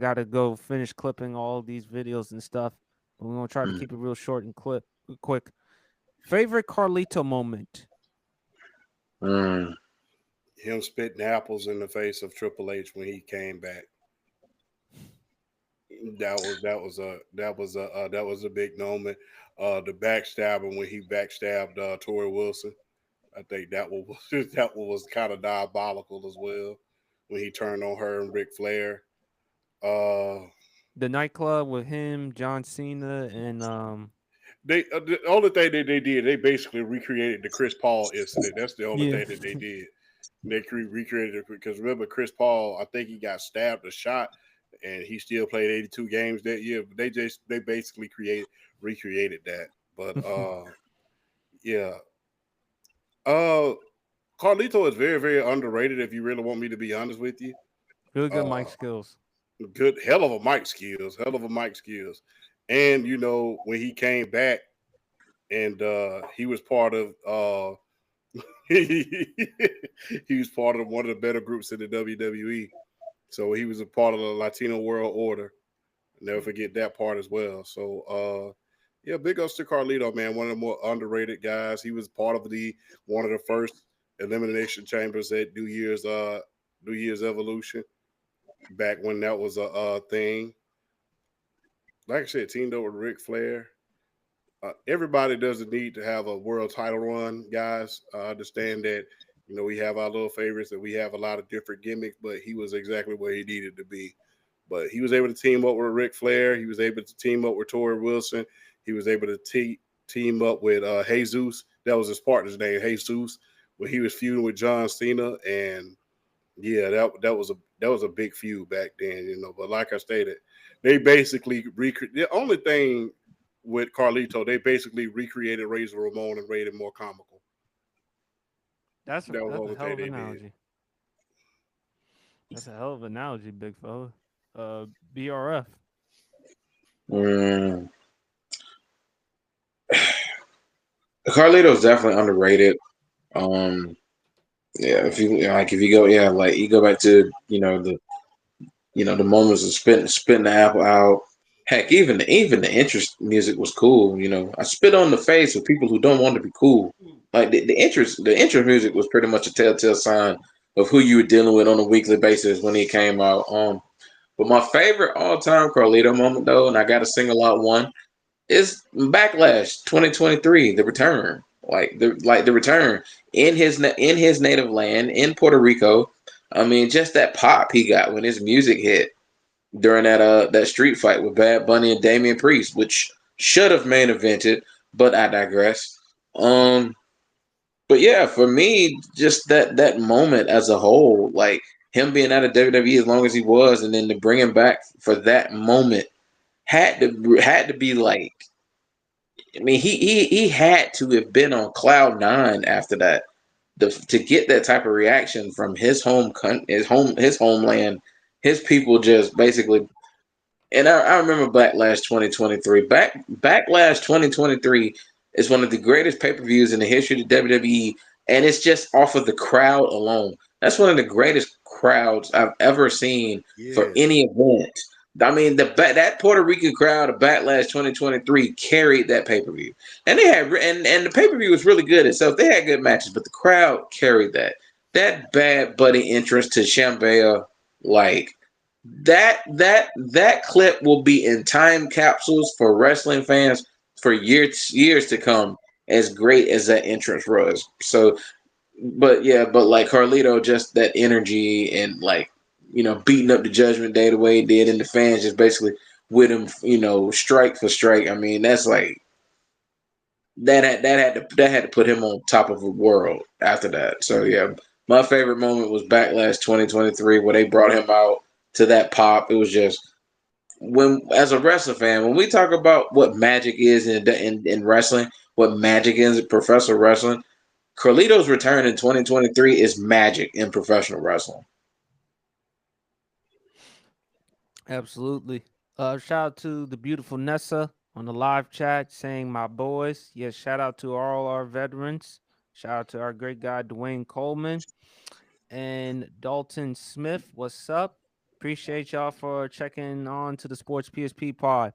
got to go finish clipping all these videos and stuff. But we're gonna try to Mm. keep it real short and quick. Favorite Carlito moment? Mm. Him spitting apples in the face of Triple H when he came back. That was a big moment. The backstabbing when he backstabbed Tori Wilson. I think that one was that one was kind of diabolical as well when he turned on her and Ric Flair. Uh, The nightclub with him, John Cena, and the only thing that they did, they basically recreated the Chris Paul incident. That's the only yeah, thing that they did. They recreated it because remember Chris Paul, I think he got stabbed a shot, and he still played 82 games that year. But they basically recreated that. But yeah, uh, Carlito is very very underrated. If you really want me to be honest with you, really good uh, mic skills. good hell of a mic skills, hell of a mic skills, and when he came back and he was part of he was part of one of the better groups in the WWE. So he was a part of the Latino World Order. Never forget that part as well. So yeah, big ups to Carlito, man. One of the more underrated guys. He was part of the one of the first elimination chambers at New Year's Evolution back when that was a thing. Like I said, teamed up with Ric Flair. Everybody doesn't need to have a world title run, guys. I understand that we have our little favorites and we have a lot of different gimmicks, but he was exactly where he needed to be. But he was able to team up with Ric Flair. He was able to team up with Tori Wilson. He was able to team up with Jesus. That was his partner's name, Jesus. When he was feuding with John Cena, and yeah, that was a big feud back then, But like I stated, they basically the only thing with Carlito, they basically recreated Razor Ramon and made it more comical. That was the That's a only hell thing of they an did. analogy. That's a hell of an analogy, big fella. BRF. Mm. Carlito's definitely underrated. Um, yeah, if you go, yeah, like you go back to the moments of spitting the apple out. Heck, even the interest music was cool. I spit on the face of people who don't want to be cool. Like the interest music was pretty much a telltale sign of who you were dealing with on a weekly basis when he came out. But my favorite all time Carlito moment though, and I got to single out one, is Backlash 2023, the return. Like the return in his native land in Puerto Rico. I mean, just that pop he got when his music hit during that street fight with Bad Bunny and Damian Priest, which should have main evented, but I digress. Um, but yeah, for me, just that moment as a whole, like him being out of WWE as long as he was, and then to bring him back for that moment had to be like, I mean, he had to have been on cloud nine after that. To get that type of reaction from his homeland, his people just basically. And I remember Backlash 2023. Backlash 2023 is one of the greatest pay per views in the history of the WWE, and it's just off of the crowd alone. That's one of the greatest crowds I've ever seen for Yes. any event. I mean, that Puerto Rican crowd of Backlash 2023 carried that pay per view, and they had and the pay per view was really good itself. They had good matches, but the crowd carried that. That Bad Buddy entrance to Shambhala, like that clip will be in time capsules for wrestling fans for years to come. As great as that entrance was, so but yeah, but like Carlito, just that energy and like beating up the Judgment Day the way he did, and the fans just basically with him, strike for strike. I mean, that's like that had to put him on top of the world after that. So yeah, my favorite moment was Backlash 2023 where they brought him out to that pop. It was just when as a wrestling fan, when we talk about what magic is in wrestling, what magic is in professional wrestling, Carlito's return in 2023 is magic in professional wrestling. Absolutely. Shout out to the beautiful Nessa on the live chat saying my boys. Yes, shout out to all our veterans. Shout out to our great guy Dwayne Coleman and Dalton Smith. What's up? Appreciate y'all for checking on to the Sports PSP pod.